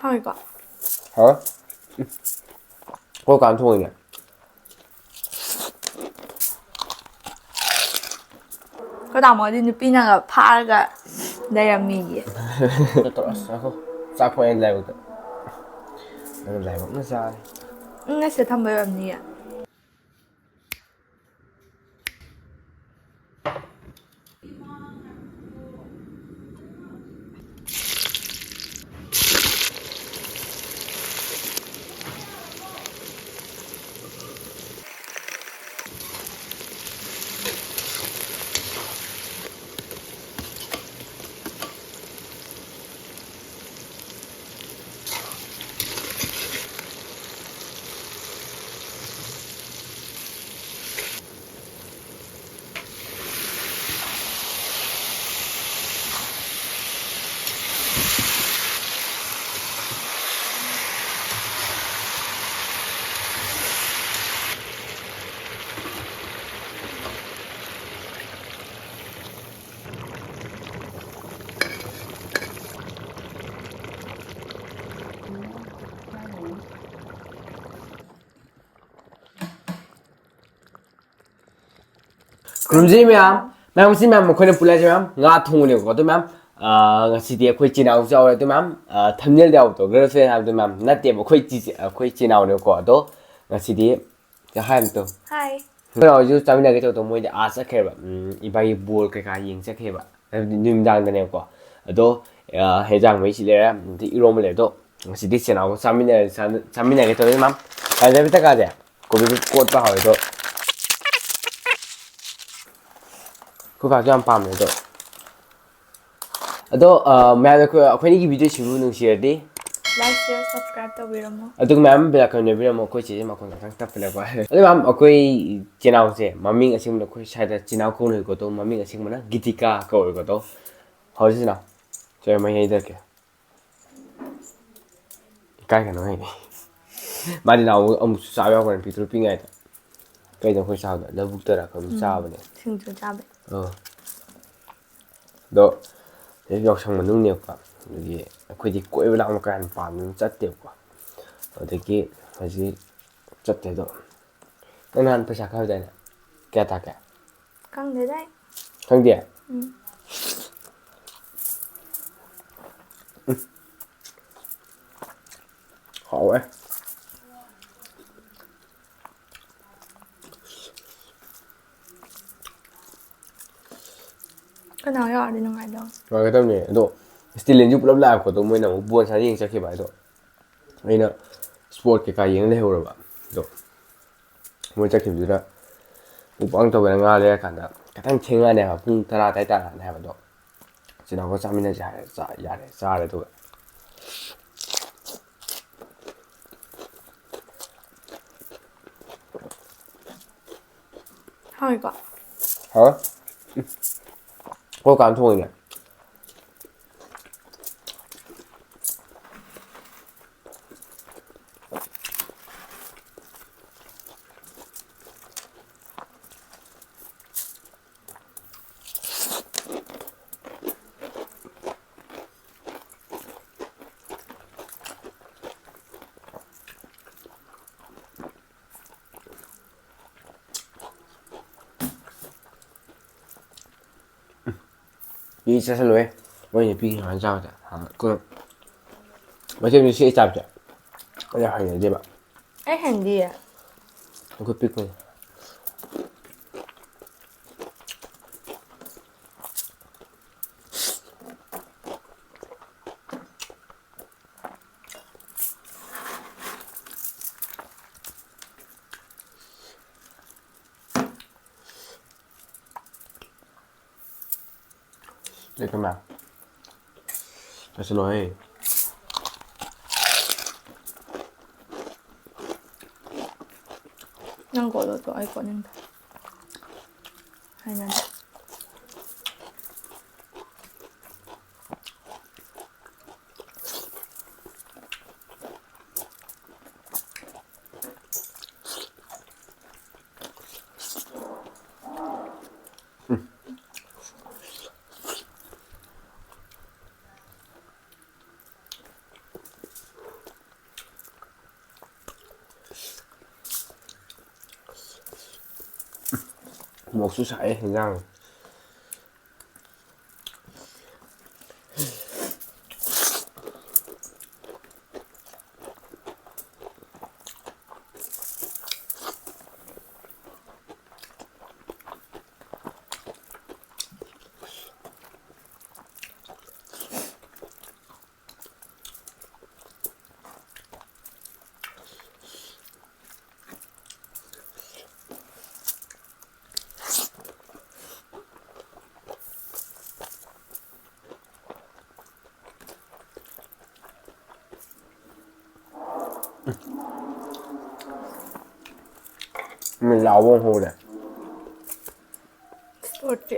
하니까. 어? 그거 안 통이네. 그 다음 어디 누피나가 파가 내야미. 떨었어. 짝포에 라이브도. 라이브 사. 나 진짜 탐 배웠니? 그럼지 맘 si 맘 거는 불러지 맘 nga 통으려 거도 맘 ngasi khoi chinau jaw de mam thamnel daw to girl friend have de mam natte mo khoi chinau ne ko do ngasi di ya ham to Hi. rồi ju tamina ke to moi de a sa khe ba ibai bol ke ka ying sa khe ba nim dang de ne ko do he jang mai si le di iro mo le do ngasi di chinau tamina ke to de mam ka de ta ka de ko bi ko ta ha do ko ka jam pam ne do ado मैंने की video शुरू नु share दे Like, share, subscribe to Biramo. अदो ma'am बेला करने बिना मो कोई चीज मको नथां तपले को अदो मैम अकोई चेनाव से मम्मी असिंग न कोई शायद चेनाव को न को तो मम्मी असिंग मना गीतिका को को तो हौजी ना जे मैं इधर के काय का नहीं मादी ना अम साबया को पितृ पिंगाय था कई तो कोई साब द बुक तरा को साब ने 생주 짜베. 너 역상 만능력과 여기 거기 꼬이를 나오면 그냥 반응 짰대고 어떻게 다시 짰대도 그냥 패사 가야 되나 깨다게 Căng thế đấy. 형제 hậu ấy Cái nào nhỏ đi ngoài đâu. rồi cái tâm này độ still lên giúp lắm lại của tôi mới là một buôn sáng riêng cho khi bài độ đây nè sport cái cái gì nó rồi bạn độ mới chắc kiểu gì đó một băng tàu về nga lên cả đó cái thằng thiên nga này mà phun tara tay tara này mà độ chỉ nào có 3 minute dài đấy thôi 하니까. hả có cảm thôi nhỉ đi xe lưới bây giờ pin hàng sao chả cứ mà thêm sẽ chạp chả bây giờ hành gì bạn Ê, hành gì à? cứ pick thôi đây các bạn xin lỗi 난 거도 좋아할 거는데. 하면. ꯃꯣꯛꯁꯨ ꯁꯥꯏꯑꯦ ꯍꯦꯟꯖꯥꯡ mình lão bông hồ này 스포츠.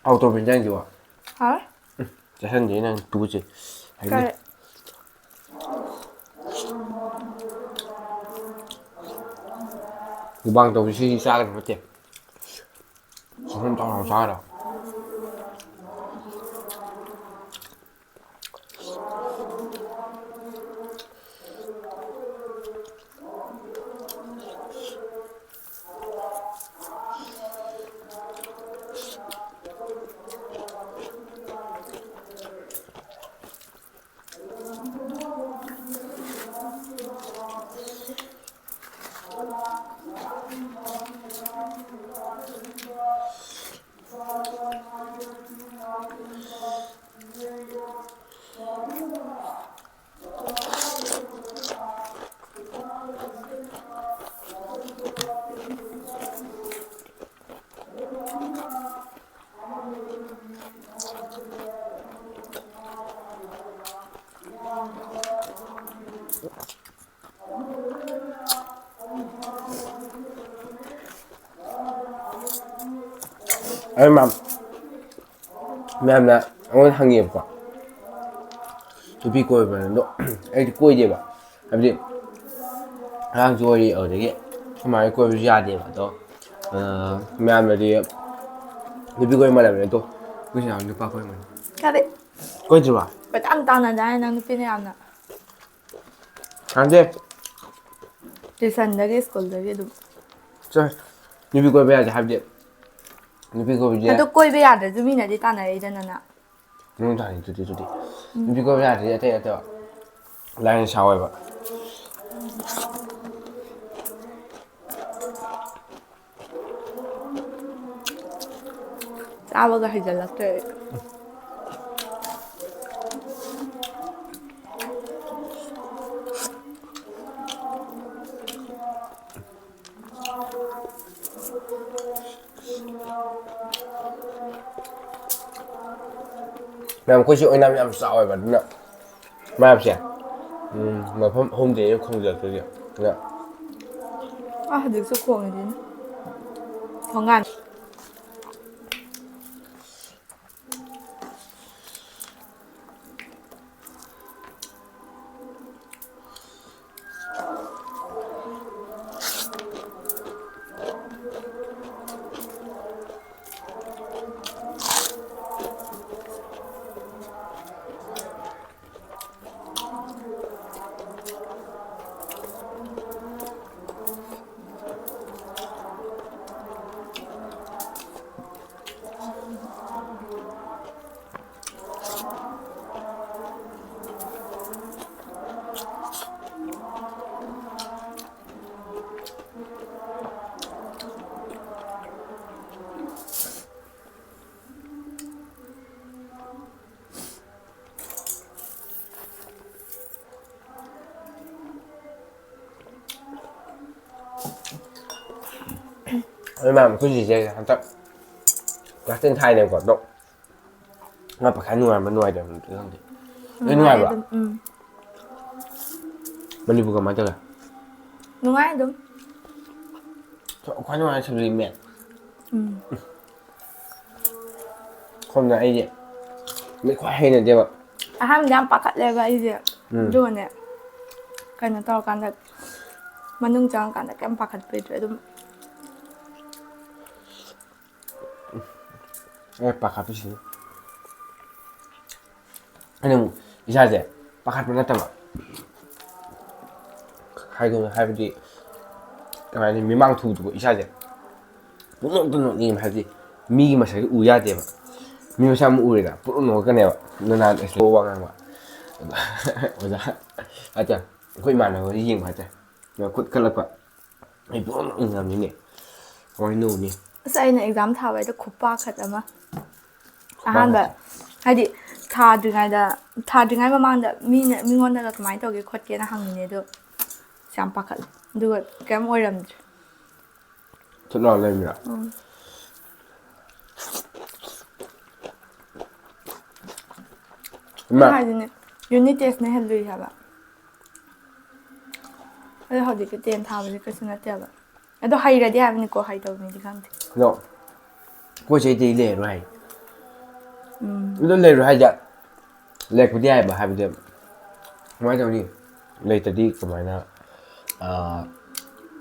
auto bên trên chưa Hả? chắc chắn thế này tú chứ hay đi Cái cái băng tàu xí xa cái nó chết không tao làm sao đâu em là ông hàng nghiệp quá tôi bị coi mà độ anh thì coi gì vậy em đi hàng rồi ở đấy mà coi bây giờ đi mà đó em là đi tôi bị coi mà làm đó cái nào được coi mà cái đấy. coi chưa à Phải tăng tăng là đấy năng pin làm nè. hàng gì Đi sân đấy, school đấy đúng. chơi tôi bị coi bây giờ làm gì tôi bị coi bây giờ Tôi coi bây giờ thì mình là đi tăng này đây nè. không thành tôi đi tôi bị coi bây giờ thì thế thế lại sao vậy 짜버가 해질렀대. làm có chuyện năm năm sau rồi mà đúng không mà làm gì mà hôm thì không được cái gì nữa 아, 늑수 구멍이지. 정한. nhưng mà cái gì vậy hắn tập các tên thay này hoạt động mà phải khai nuôi mà nuôi được không thì nuôi vậy mình đi bukan macam lah đúng ai đúng. ꯈ꯭ꯋꯥꯏ ꯅꯨꯡꯉꯥꯏꯕ subject ꯃꯦꯠ ꯎꯝ ꯁꯣꯝꯗ ꯑꯩꯗꯤ ꯃꯦꯠ ꯈ꯭ꯋꯥꯏ ꯍꯩꯅꯗꯦꯕ ꯑꯍꯥꯟꯕꯗ ꯌꯥꯝ ꯄꯥꯈꯠꯂꯦꯕ ꯑꯩꯁꯦ ꯎꯝ ꯑꯗꯨꯒꯅꯦ ꯀꯩꯅꯣ ꯇꯧꯔꯀꯥꯟꯗ ꯃꯅꯨꯡ ꯆꯪꯉꯀꯥꯟꯗ ꯀꯩꯝ ꯄꯥꯈꯠꯄꯤꯗ꯭ꯔꯦ ꯑꯗꯨꯝ ꯄꯥꯈꯠꯄꯁꯤꯅꯤ ꯑꯩꯅ ꯑꯃꯨꯛ ꯏꯁꯥꯁꯦ ꯄꯥꯈꯠꯄ ꯅꯠꯇꯕ ꯍꯥꯏꯕꯗꯤ ꯀꯃꯥꯏꯅ ꯃꯤꯃꯥꯡ ꯊꯨꯗꯕ ꯏꯁꯥꯁꯦ ꯄꯨꯡꯅꯣꯛꯇ ꯅꯣꯛꯅꯤꯡꯉꯦꯕ ꯍꯥꯏꯕꯗꯤ ꯃꯤꯒꯤ ꯃꯁꯛꯁꯦ ꯎ ꯌꯥꯗꯦꯕ ꯃꯤ ꯃꯁꯛ ꯑꯃ ꯎꯔꯦꯗ ꯄꯨꯡꯅꯣꯛ ꯅꯣꯛꯀꯅꯦꯕ ꯅꯍꯥꯟ ꯑꯦꯛꯁꯄꯣ ꯋꯥ ꯉꯥꯡꯕ ꯑꯣꯖꯥ ꯍꯥꯏꯇꯥꯔꯦ ꯑꯩꯈꯣꯏ ꯏꯃꯥꯟꯅꯕꯗ ꯌꯦꯡꯕ ꯍꯥꯏꯇꯥꯔꯦ ꯈꯨꯠ ꯀꯠꯂꯛꯄ ꯑꯩ ꯄꯨꯡꯅꯣꯛ ꯅꯣꯛꯅꯤꯡꯉꯕꯅꯤꯅꯦ ꯀꯃꯥꯏꯅ ꯇꯧꯅꯤ ꯑꯁ ꯑꯩꯅ ꯑꯦꯛꯖꯥꯝ ꯊꯥꯕꯩꯗ ꯈꯨꯄꯥꯈꯠ ꯑꯃ ꯑꯍꯥꯟꯕ ꯈꯨꯄꯥꯈꯠꯁꯦ ꯍꯥꯏꯗꯤ ꯊꯥꯗ꯭ꯔꯤꯉꯩ ꯃꯃꯥꯡꯗ ꯃꯤꯉꯣꯟꯗꯒ ꯀꯃꯥꯏꯅ ꯇꯧꯒꯦ ꯈꯣꯠꯀꯦꯅ ꯍꯪꯉꯤꯅꯦ ꯑꯗꯣ ꯌꯥꯝ ꯄꯥꯈꯠꯂꯦ ꯑꯗꯨꯒ ꯀꯩꯝ ꯑꯣꯏꯔꯝꯗ꯭ꯔꯦ ꯊꯨꯠ ꯂꯥꯎꯅ ꯂꯩꯔꯝꯃꯤꯔꯣ ꯑꯩꯅ ꯏꯃꯥ ꯍꯥꯏꯁꯤꯅꯦ ꯌꯨꯅꯤꯠ ꯇꯦꯁꯅ ꯍꯦꯜꯂꯨꯏ ꯍꯥꯏꯕ ꯑꯗꯣ ꯍꯧꯖꯤꯛꯀꯤ 10 ꯊꯥꯕꯁꯦ ꯀꯩꯁꯨ ꯅꯠꯇꯦꯕ ꯑꯗꯣ ꯍꯩꯔꯗꯤ ꯍꯥꯏꯕꯅꯤꯀꯣ ꯍꯩꯇꯕ ꯃꯤꯗꯤ ꯈꯪꯗꯦ ꯑꯗꯣ ꯑꯩꯈꯣꯏ ꯆꯦꯗꯤ ꯂꯩꯔꯔꯣꯏ ꯍꯥꯏ ꯎꯝ ꯑꯗꯨ ꯂꯩꯔꯣꯏ ꯍꯥꯏꯁꯦ ꯂꯩꯔꯛꯄꯗꯤ ꯌꯥꯏꯕ ꯍꯥꯏꯕꯗꯤ ꯀꯃꯥꯏꯅ ꯇꯧꯅꯤ ꯂꯩꯇꯗꯤ ꯀꯃꯥꯏꯅ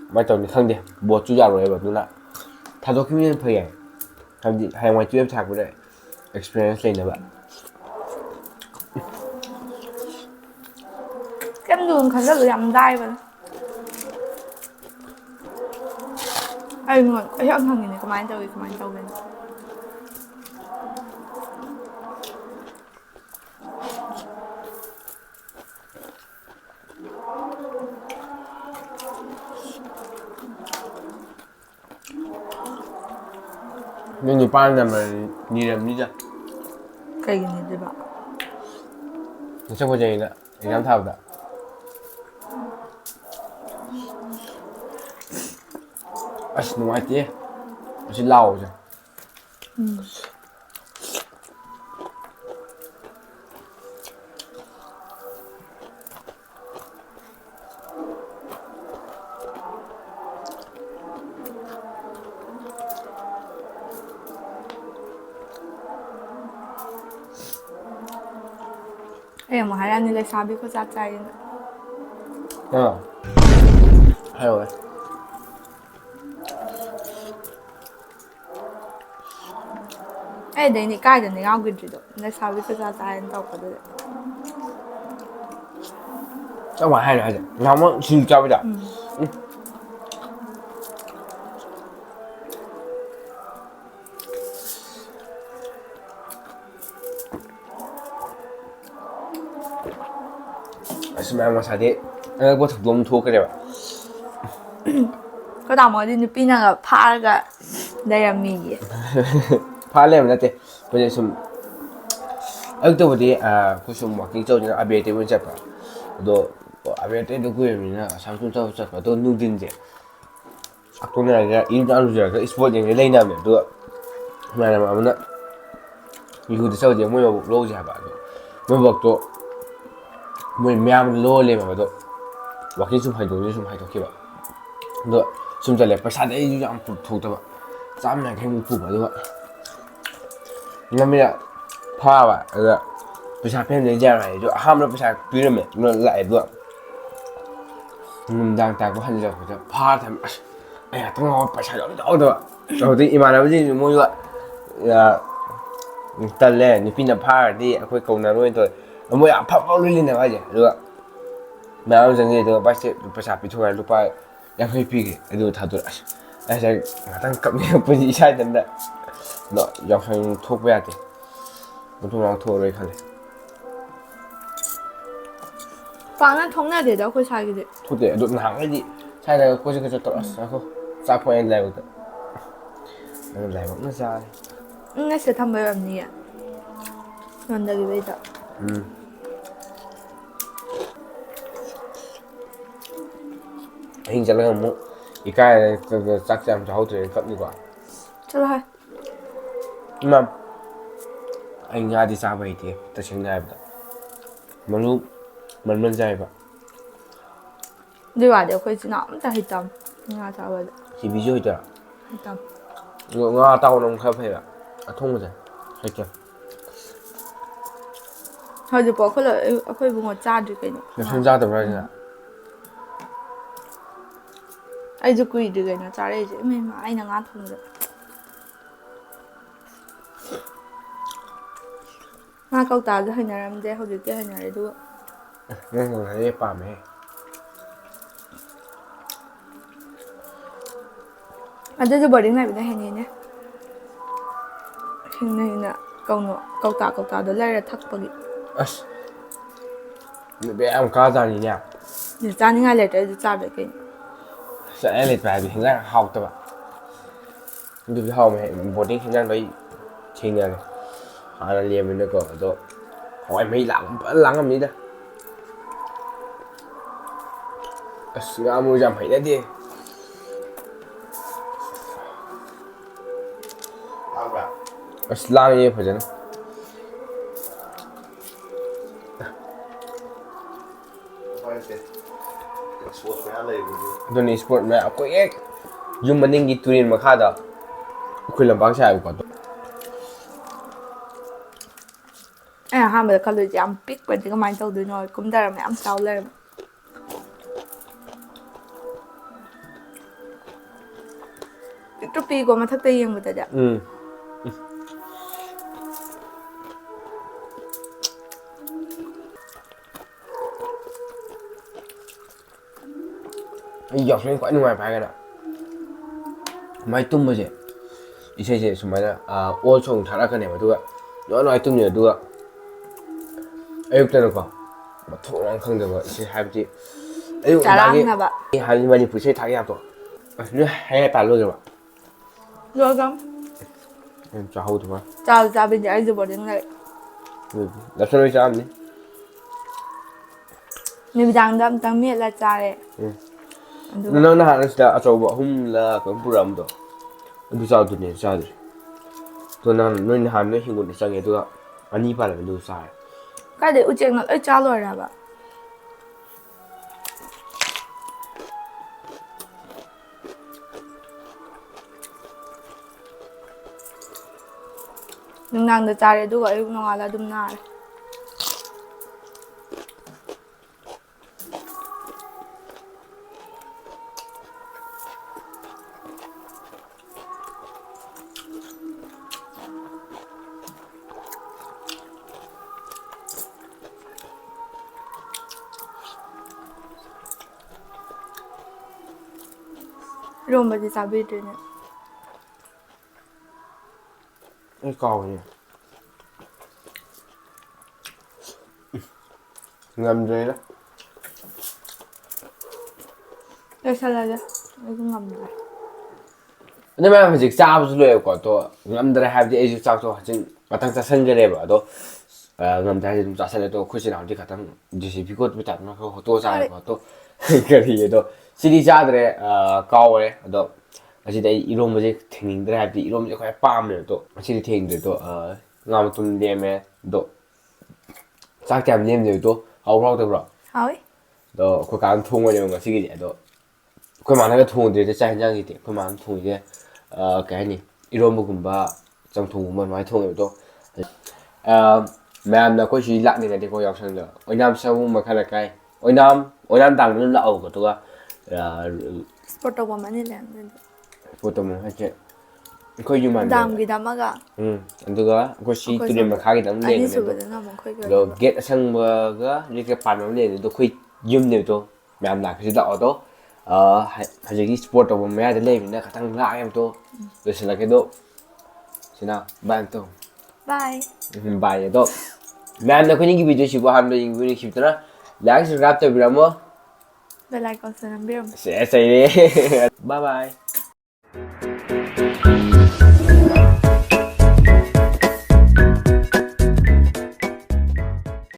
ꯀꯃꯥꯏꯅ ꯇꯧꯅꯤ ꯈꯪꯗꯦ ꯕꯣꯠꯁꯨ ꯌꯥꯔꯣꯏꯕ ꯑꯗꯨꯅ ꯊꯥꯗꯣꯛꯈꯤꯕꯅ ꯐꯩ ꯌꯥꯏ ꯍꯥꯏꯕꯗꯤ ꯍꯌꯦꯡꯋꯥꯏ 12 ꯊꯥꯛꯄꯗ ꯑꯦꯛꯁꯄꯤꯔꯤꯌꯦꯟꯁ ꯂꯩꯅꯕ ꯀꯩꯝ ꯂꯨꯅ ꯈꯟꯖꯜꯂꯨ ꯌꯥꯝ ꯂꯥꯏꯕꯅꯦ ꯑꯩ ꯃꯤꯉꯣꯟꯗ ꯀꯣꯏꯍꯪ ꯍꯪꯉꯤꯅꯦ ꯀꯃꯥꯏꯅ ꯇꯧꯒꯦꯅ ꯅꯣꯏ ꯅꯨꯄꯥꯅ ꯅꯝꯕꯔ ꯅꯤꯔꯝꯅꯤꯗ ꯀꯩꯒꯤ ꯅꯤꯗꯣꯏꯕ ꯃꯁꯛ ꯐꯖꯩꯅ ꯑꯦꯛꯖꯥꯝ ꯊꯥꯕꯗ ꯑꯁ ꯅꯨꯡꯉꯥꯏꯇꯦ ꯑꯁꯤ ꯂꯥꯎꯕꯁꯦ ꯑꯩ ꯑꯃꯨꯛ ꯍꯥꯏꯔꯛꯑꯅꯤ ꯂꯩꯁꯥꯕꯤ ꯈꯨꯆꯥꯛ ꯆꯥꯛꯏꯅ ꯍꯥꯏꯔꯛꯑꯣꯏ ꯑꯩ ꯑꯗꯩꯅꯦ ꯏꯀꯥꯏꯗꯅ ꯌꯥꯎꯈꯤꯗ꯭ꯔꯤꯗꯣ ꯂꯩꯁꯥꯕꯤ ꯈꯨꯆꯥꯛ ꯆꯥꯛꯑꯦꯅ ꯇꯧꯔꯛꯄꯗꯨꯗꯤ ꯀꯃꯥꯏꯅ ꯍꯥꯏꯅꯣ ꯍꯥꯏꯁꯦ ꯅꯍꯥꯟꯃꯨꯛ ꯁꯤꯡꯖꯨ ꯆꯥꯕꯩꯗꯣ ꯑꯁ ꯃꯌꯥꯝ ꯃꯁꯥꯗꯤ ꯑꯉꯛꯄ ꯊꯧꯗꯣꯛ ꯑꯃ ꯊꯣꯛꯈ꯭ꯔꯦꯕ ꯑꯩꯈꯣꯏ ꯇꯥꯃꯣꯗꯤ ꯅꯨꯄꯤꯅꯒ ꯐꯥꯔꯒ ꯂꯩꯔꯝꯃꯦꯌꯦ ꯐꯥ ꯂꯩꯔꯝꯕ ꯅꯠꯇꯦ ꯑꯩꯈꯣꯏꯁꯦ ꯁꯨꯝ ꯑꯌꯨꯛꯇꯕꯨꯗꯤ ꯑꯩꯈꯣꯏ ꯁꯨꯝ ꯋꯥꯛꯀꯤꯡ ꯆꯠꯂꯨꯁꯤꯅ ꯑꯕꯦꯔ ꯑꯣꯏꯅ ꯆꯠꯄ ꯑꯗꯣ ꯑꯕꯦꯔ ꯇꯩꯕ ꯀꯨꯏꯔꯕꯅꯤꯅ ꯑꯁꯥꯝ ꯁꯨꯝ ꯆꯠꯄ ꯑꯗꯣ ꯅꯨꯡꯊꯤꯟꯁꯦ ꯆꯥꯛꯊꯣꯛꯅꯔꯒ ꯏꯔꯨꯖ ꯂꯨꯖꯔꯒ ꯏꯁꯄꯣꯔꯠ ꯌꯦꯡꯉꯩ ꯂꯩꯅꯕꯅꯦ ꯑꯗꯨꯒ ꯏꯃꯥꯟꯅꯕ ꯑꯃꯅ ꯌꯨꯗ ꯆꯠꯂꯨꯁꯦ ꯃꯣꯏ ꯃꯕꯣꯛ ꯂꯧꯁꯦ ꯍꯥꯏꯕ ꯑꯗꯣ ꯃꯣꯏ ꯃꯕꯣꯛꯇꯣ ꯃꯣꯏ ꯃꯌꯥꯝꯕꯅ ꯂꯧꯔ ꯂꯩꯔꯝꯃꯦꯕ ꯑꯗꯣ ꯋꯥꯛꯀꯤꯡ ꯁꯨꯝ ꯁꯨꯝ ꯍꯥꯏꯗꯣꯛꯈꯤꯕ ꯑꯗꯣ ꯁꯨꯝ ꯆꯠꯂꯦ ꯄꯩꯁꯥꯗꯤ ꯑꯩꯁꯨ ꯌꯥꯝ ꯄꯨꯊꯣꯛꯇꯕ 150ꯃꯨꯛ ꯄꯨꯕ ꯑꯗꯨꯒ ꯂꯝꯕꯤꯗ ꯐꯥꯕ ꯑꯗꯨꯗ ꯄꯩꯁꯥ ꯄꯤꯔꯝꯗ꯭ꯔꯗꯤ ꯌꯥꯔꯣꯏ ꯍꯥꯏ ꯑꯩꯁꯨ ꯑꯍꯥꯟꯕꯗ ꯄꯩꯁꯥ ꯄꯤꯔꯝꯃꯦ ꯑꯗꯨꯒ ꯂꯥꯛꯑꯦ ꯑꯗꯨꯒ ꯅꯨꯃꯤꯗꯥꯡ ꯇꯥꯔꯛꯄ ꯍꯟꯖꯤꯜꯂꯛꯄꯗ ꯐꯥꯔ ꯊꯝꯃꯦ ꯑꯁ ꯑꯩ ꯉꯥꯛꯇꯪ ꯉꯥꯎꯔ ꯄꯩꯁꯥ ꯑꯝꯇ ꯌꯥꯎꯗꯕ ꯑꯗꯨꯗꯩ ꯏꯃꯥꯟꯅꯕꯁꯤꯡꯁꯨ ꯃꯣꯏꯒ ꯇꯜꯂꯦ ꯅꯨꯄꯤꯅ ꯐꯥꯔꯗꯤ ꯑꯩꯈꯣꯏ ꯀꯧꯅꯔꯣꯏꯅ ꯇꯧꯋꯦ ꯃꯣꯏ ꯑꯐꯕ ꯂꯣꯏ ꯂꯩꯅꯕ ꯍꯥꯏꯁꯦ ꯑꯗꯨꯒ ꯃꯌꯥꯝ ꯑꯃ ꯆꯪꯉꯦ ꯑꯗꯨꯒ ꯕꯥꯏꯛꯁꯦ ꯄꯩꯁꯥ ꯄꯤꯊꯣꯛꯈ꯭ꯔꯦ ꯂꯨꯄꯥ 50 ꯄꯤꯈ꯭ꯔꯦ ꯑꯗꯨꯒ ꯊꯥꯗꯣꯔꯛꯑꯦ ꯑꯁ ꯑꯩꯁꯦ ꯉꯥꯛꯇꯪ ꯀꯞꯅꯤꯡꯉꯛꯄꯁꯤ ꯏꯁꯥ ꯏꯊꯟꯇ ꯑꯗꯣ ꯌꯥꯎꯁꯪ ꯊꯣꯛꯄ ꯌꯥꯗꯦ ꯃꯇꯨꯡ ꯃꯅꯥꯎ ꯊꯣꯛꯑꯔꯣꯏ ꯈꯜꯂꯦ ꯄꯥꯛꯅ ꯊꯣꯛꯅꯗꯦꯗ ꯑꯩꯈꯣꯏ ꯁ꯭ꯋꯥꯏꯒꯤꯗꯤ ꯊꯣꯛꯇꯦ ꯑꯗꯣ ꯅꯍꯥꯟꯈꯩꯗꯤ ꯁ꯭ꯋꯥꯏꯗ ꯀꯣꯏꯆꯠ ꯆꯠꯇꯧꯔ ꯑꯁ ꯉꯥꯏꯈꯣ ꯆꯥꯛ ꯊꯣꯡꯉꯦ ꯂꯥꯏꯕꯛꯇ ꯑꯗꯨ ꯂꯥꯏꯕꯛꯅ ꯆꯥꯔꯦ ꯅꯪ ꯁꯤꯗ ꯊꯝꯕꯩ ꯑꯣꯏꯔꯝꯅꯤꯌꯦ ꯌꯣꯟꯗꯒꯤꯕꯩꯗꯣ ꯑꯍꯤꯡ ꯆꯠꯂꯒ ꯑꯃꯨꯛ ꯏꯀꯥꯏꯔ ꯆꯥꯛ ꯌꯥꯝ ꯆꯥꯍꯧꯗ꯭ꯔꯦꯅ ꯀꯞꯅꯤꯀꯣ ꯆꯠꯂꯣꯍꯦ ꯑꯩ ꯉꯥꯗꯤ ꯆꯥꯕ ꯍꯩꯇꯦ ꯇꯁꯦꯡꯅ ꯍꯥꯏꯔꯕꯗ ꯃꯔꯨ ꯃꯟꯃꯟ ꯆꯥꯏꯕ ꯑꯗꯨꯏ ꯋꯥꯗꯤ ꯑꯩꯈꯣꯏ ꯏꯆꯤꯟ ꯏꯅꯥꯎ ꯑꯝꯇ ꯍꯩꯇꯝꯅꯦ ꯉꯥ ꯆꯥꯕꯗ ꯆꯤꯕꯤꯁꯨ ꯍꯩꯇꯔꯥ ꯍꯩꯇꯝ ꯉꯥ ꯇꯥꯎꯕꯅ ꯑꯃꯨꯛ ꯈꯔ ꯐꯩꯕ ꯑꯊꯣꯡꯕꯁꯦ ꯍꯩꯇꯦ ꯍꯧꯖꯤꯛꯄꯣ ꯑꯩꯈꯣꯏ ꯏꯕꯨꯡꯉꯣ ꯆꯥꯗ꯭ꯔꯤ ꯀꯩꯅꯣ ꯅꯦꯜꯁꯟ ꯆꯥꯗꯕ꯭ꯔꯥ ꯍꯥꯏꯁꯤꯅ ꯑꯩꯁꯨ ꯀꯨꯏꯗ꯭ꯔꯤ ꯀꯩꯅꯣ ꯆꯥꯔꯛꯏꯁꯦ ꯏꯃꯥ ꯑꯩꯅ ꯉꯥ ꯊꯣꯡꯕꯗ ꯉꯥ ꯀꯧꯇꯥꯁꯨ ꯍꯩꯅꯔꯝꯗꯦ ꯍꯧꯖꯤꯛꯇꯤ ꯍꯩꯅꯔꯦ ꯑꯗꯨꯒ ꯅꯪ ꯉꯁꯥꯏꯗꯩ ꯄꯥꯝꯃꯦ ꯑꯗꯨꯁꯨ ꯕꯣꯔꯗꯤꯡ ꯂꯩꯕꯅ ꯍꯦꯟꯅꯤꯅꯦ ꯍꯤꯡꯅ ꯀꯧꯇꯥꯗꯣ ꯂꯩꯔ ꯊꯛꯄꯒꯤ ꯑꯁ ꯕꯦꯔꯥ ꯌꯥꯝ ꯀꯥꯖꯥꯠꯅꯤꯅꯦ ꯆꯥꯅꯤꯡꯉꯥꯏ ꯂꯩꯇ꯭ꯔꯗꯤ ꯆꯥꯗ꯭ꯔꯦ ꯀꯩꯅꯣ ꯆꯥꯅꯤꯡꯉꯥꯏ ꯂꯩꯇ꯭ꯔꯦ ꯍꯥꯏꯕꯗꯤ ꯍꯦꯟꯖꯥꯡ ꯍꯥꯎꯇꯕ ꯑꯗꯨꯕꯨꯗꯤ ꯍꯥꯎꯋꯦ ꯕꯣꯔꯗꯤꯡ ꯍꯦꯟꯖꯥꯡꯗꯣ ꯑꯩ ꯊꯦꯡꯅꯔꯦ ꯍꯥꯟꯅ ꯂꯦꯝꯕꯅꯤꯅꯀꯣ ꯑꯗꯣ ꯍꯋꯥꯏ ꯃꯍꯤ ꯐꯖꯅ ꯂꯥꯡꯉꯝꯅꯤꯗ ꯑꯁ ꯉꯥ ꯃꯔꯨꯁꯦ ꯌꯥꯝ ꯍꯩꯅꯗꯦ ꯑꯁ ꯂꯥꯡꯉꯦ ꯐꯖꯅ ꯑꯗꯨꯅꯤ ꯏꯁꯄꯣꯔꯠ ꯃꯌꯥꯝ ꯑꯩꯈꯣꯏ ꯍꯦꯛ ꯌꯨꯝ ꯃꯅꯤꯡꯒꯤ ꯇꯨꯔꯦꯟ ꯃꯈꯥꯗ ꯑꯩꯈꯣꯏ ꯂꯝꯄꯥꯛ ꯁꯥꯏꯕꯀꯣ ꯑꯩ ꯑꯍꯥꯟꯕꯗ ꯈꯜꯂꯨꯏꯁꯦ ꯌꯥꯝ ꯄꯤꯛꯄꯗꯤ ꯀꯃꯥꯏꯅ ꯇꯧꯗꯣꯏꯅꯣ ꯀꯨꯝꯊꯔ ꯃꯌꯥꯝ ꯆꯥꯎ ꯂꯩꯔꯝꯃꯦ ꯄꯤꯛꯇ꯭ꯔꯨ ꯄꯤꯛꯏꯀꯣ ꯃꯊꯛꯇ ꯌꯦꯡꯕꯗꯗꯤ ꯑꯩ ꯌꯥꯎꯁꯪ ꯈ꯭ꯋꯥꯏ ꯅꯨꯡꯉꯥꯏꯕ ꯍꯥꯏꯔꯒꯅ ꯃꯥꯏ ꯇꯨꯝꯕꯁꯦ ꯏꯁꯩꯁꯦ ꯁꯨꯃꯥꯏꯅ ꯑꯣꯜ ꯁꯣꯡ ꯊꯥꯔꯛꯀꯅꯦꯕ ꯑꯗꯨꯒ ꯅꯨꯡꯉꯥꯏ ꯇꯨꯝꯅꯤ ꯑꯗꯨꯒ ꯑꯌꯨꯛꯇꯅꯀꯣ ꯃꯊꯣꯡ ꯃꯔꯝ ꯈꯪꯗꯕ ꯏꯁꯩ ꯍꯥꯏꯕꯗꯤ ꯑꯌꯨꯛ ꯉꯟꯇꯥꯒꯤ ꯆꯔꯥꯡꯅꯕ ꯍꯥꯏꯕꯗꯤ ꯃꯅꯤꯄꯨꯔ ꯏꯁꯩ ꯊꯥꯛ ꯌꯥꯕꯗꯣ ꯑꯁ ꯅꯣꯏ ꯍꯩ ꯄꯥꯜ ꯂꯣꯏꯈ꯭ꯔꯕ ꯂꯣꯏꯈ꯭ꯔꯝ ꯆꯥꯍꯧꯗꯕ ꯆꯥꯕ ꯆꯥꯕꯤꯗꯦ ꯑꯩꯁꯨ ꯕꯣꯔꯗꯤꯡ ꯂꯩ ꯂꯞꯁꯟ ꯍꯣꯏ ꯆꯥꯔꯝꯅꯤ ꯅꯨꯃꯤꯗꯥꯡꯗ ꯑꯝꯇꯪ ꯃꯦꯠꯂ ꯆꯥꯔꯦ ꯑꯗꯨꯒ ꯅꯪ ꯅꯍꯥꯟ ꯁꯤꯗ ꯑꯆꯧꯕ ꯑꯍꯨꯝꯂ ꯀꯩꯅꯣꯝ ꯄꯨꯔꯛꯑꯝꯕꯗꯣ ꯑꯗꯨ ꯆꯥꯗꯨꯅꯦ ꯆꯥꯗ꯭ꯔꯤ ꯑꯗꯣ ꯅꯣꯏ ꯅꯍꯥꯟ ꯅꯣꯏ ꯍꯤꯡꯒꯣꯜꯗ ꯆꯪꯉꯦ ꯑꯗꯨꯒ ꯑꯅꯤ ꯄꯥꯜꯂꯝꯃꯦ ꯑꯗꯨꯒ ꯆꯥꯔꯦ ꯀꯥꯏꯗꯩ ꯎꯆꯦꯛꯅ ꯂꯣꯏ ꯆꯥ ꯂꯣꯏꯔꯦ ꯍꯥꯏꯕ ꯅꯨꯡꯗꯥꯡꯗ ꯆꯥꯔꯦ ꯑꯗꯨꯒ ꯑꯌꯨꯛ ꯅꯣꯡꯉꯥꯜꯂ ꯑꯗꯨꯝ ꯅꯥꯔꯦ ꯏꯔꯣꯝꯕꯗꯤ ꯆꯥꯕꯤꯗ꯭ꯔꯤꯅꯦ ꯑꯩ ꯀꯥꯎꯏꯅꯦ ꯉꯝꯗ꯭ꯔꯦꯗ ꯂꯣꯏꯁꯜꯂꯁꯦ ꯑꯩꯁꯨ ꯉꯝꯗ꯭ꯔꯦ ꯑꯗꯨ ꯃꯌꯥꯝ ꯍꯧꯖꯤꯛ ꯆꯥꯕꯁꯨ ꯂꯣꯏꯑꯦꯕꯀꯣ ꯑꯗꯣ ꯉꯝꯗ꯭ꯔꯦ ꯍꯥꯏꯕꯗꯤ ꯑꯩꯁꯨ ꯆꯥꯛꯇꯣ ꯃꯊꯪ ꯆꯥꯁꯤꯟꯖꯔꯦꯕ ꯑꯗꯣ ꯉꯝꯗ꯭ꯔꯦ ꯍꯥꯏꯗꯤ ꯑꯗꯨꯝ ꯆꯥꯁꯤꯜꯂꯦ ꯑꯗꯣ ꯑꯩꯈꯣꯏ ꯆꯤꯜ ꯏꯅꯥꯎꯗꯤ ꯈꯤꯇꯪ ꯖꯦꯁꯤꯕꯤ ꯈꯣꯠꯄ ꯇꯥꯏꯞꯇꯅ ꯈꯔ ꯍꯣꯠꯇꯣꯛꯑ ꯀꯔꯤ ꯆꯥꯔꯦꯀꯣ ꯑꯗꯣ ꯀꯔꯤ ꯑꯗꯣ ꯁꯤꯗꯤ ꯆꯥꯗ꯭ꯔꯦ ꯀꯥꯎꯔꯦ ꯑꯗꯣ ꯑꯁꯤꯗꯤ ꯑꯩ ꯏꯔꯣꯝꯕꯁꯦ ꯊꯦꯡꯅꯤꯡꯗ꯭ꯔꯦ ꯍꯥꯏꯕꯗꯤ ꯏꯔꯣꯝꯕꯁꯦ ꯈ꯭ꯋꯥꯏ ꯄꯥꯝꯃꯦꯕ ꯑꯗꯣ ꯉꯁꯤꯗꯤ ꯊꯦꯡꯗ꯭ꯔꯦ ꯑꯗꯣ ꯉꯥ ꯃꯇꯨꯝ ꯂꯦꯝꯃꯦ ꯑꯗꯣ ꯆꯥꯛ ꯀꯌꯥꯝ ꯂꯦꯝꯗꯦ ꯑꯗꯣ ꯍꯥꯎꯕ꯭ꯔꯣ ꯍꯥꯎꯇꯕ꯭ꯔꯣ ꯍꯥꯎꯋꯤ ꯑꯗꯣ ꯑꯩꯈꯣꯏ ꯀꯥꯅ ꯊꯣꯡꯉꯅꯦꯕ ꯉꯁꯤꯒꯤꯗꯤ ꯑꯗꯣ ꯑꯩꯈꯣꯏ ꯃꯥꯅꯒ ꯊꯣꯡꯗ꯭ꯔꯦꯗ ꯆꯥꯛ ꯌꯦꯟꯖꯥꯡꯒꯤꯗꯤ ꯑꯩꯈꯣꯏ ꯃꯥꯅ ꯊꯣꯡꯉꯤꯁꯦ ꯀꯩ ꯍꯥꯏꯅꯤ ꯏꯔꯣꯝꯕꯒꯨꯝꯕ ꯆꯝꯊꯣꯡꯒꯨꯝꯕ ꯑꯗꯨꯃꯥꯏꯅ ꯊꯣꯡꯉꯦꯕ ꯑꯗꯣ ꯃꯌꯥꯝꯅ ꯑꯩꯈꯣꯏ ꯁꯤ ꯂꯥꯛꯅꯤꯡꯉꯗꯤꯀꯣ ꯌꯥꯎꯁꯪꯗ ꯑꯣꯏꯅꯥꯝ ꯁꯥꯕꯨꯡ ꯃꯈꯥ ꯂꯩꯀꯥꯏ ꯑꯣꯏꯅꯥꯝ ꯇꯥꯡꯅ ꯑꯗꯨꯝ ꯂꯥꯛꯑꯣꯕ ꯑꯗꯨꯒ ꯁ꯭ꯄꯣꯔꯠ ꯇꯧꯐꯝ ꯑꯅꯤ ꯂꯩꯔꯝꯗꯣꯏꯅꯦ ꯁ꯭ꯄꯣꯔꯠ ꯇꯧꯐꯝ ꯍꯥꯏꯁꯦ ꯑꯩꯈꯣꯏ ꯌꯨꯝ ꯃꯥꯟꯅꯩꯕ ꯗꯥꯝꯒꯤꯗ ꯑꯃꯒ ꯑꯗꯨꯒ ꯑꯩꯈꯣꯏ ꯁꯤ ꯇꯨꯔꯦꯟ ꯁꯣꯝꯗ ꯃꯈꯥꯒꯤꯗ ꯑꯃ ꯂꯩꯒꯅꯤ ꯑꯗꯣ ꯑꯅꯤꯁꯨꯕꯗꯅ ꯑꯃꯨꯛ ꯑꯩꯈꯣꯏꯒꯤ ꯑꯗꯣ ꯑꯣꯏꯗꯣꯏꯕ ꯒꯦꯠ ꯑꯁꯪꯕꯒ ꯔꯦꯠꯀ ꯄꯥꯟꯕ ꯑꯃ ꯂꯩꯔꯅꯤ ꯑꯗꯣ ꯑꯩꯈꯣꯏ ꯌꯨꯝꯅꯦꯕꯗꯣ ꯃꯌꯥꯝ ꯂꯥꯛꯀꯁꯤ ꯂꯥꯛꯑꯣ ꯑꯗꯣ ꯍꯧꯖꯤꯛꯀꯤ ꯁ꯭ꯄꯣꯔꯠ ꯇꯧꯕ ꯃꯌꯥꯏꯗ ꯂꯩꯕꯅꯤꯅ ꯈꯤꯇꯪ ꯂꯥꯛꯑꯦꯕꯗꯣ ꯂꯣꯏꯁꯤꯜꯂꯛꯀꯦ ꯑꯗꯣ ꯁꯤꯅ ꯕꯥꯏ ꯑꯝꯇ ꯇꯧ ꯕꯥꯏ ꯕꯥꯏ ꯑꯗꯣ ꯃꯌꯥꯝꯅ ꯑꯩꯈꯣꯏꯅꯤꯒꯤ ꯚꯤꯗꯤꯑꯣꯁꯤꯕꯨ ꯑꯍꯥꯟꯕ ꯌꯦꯡꯕꯤꯕ ꯅꯨꯡꯁꯤꯕꯤꯗꯨꯅ ꯂꯥꯏꯛ ꯁꯕꯁꯀ꯭ꯔꯥꯏꯕ ꯇꯧꯕꯤꯔꯝꯃꯣ ꯕꯦꯜ ꯑꯥꯏꯀꯟꯁꯨ ꯅꯝꯕꯤꯔꯝꯃꯣ ꯆꯩꯔꯦ ꯕꯥꯏ ꯕꯥꯏ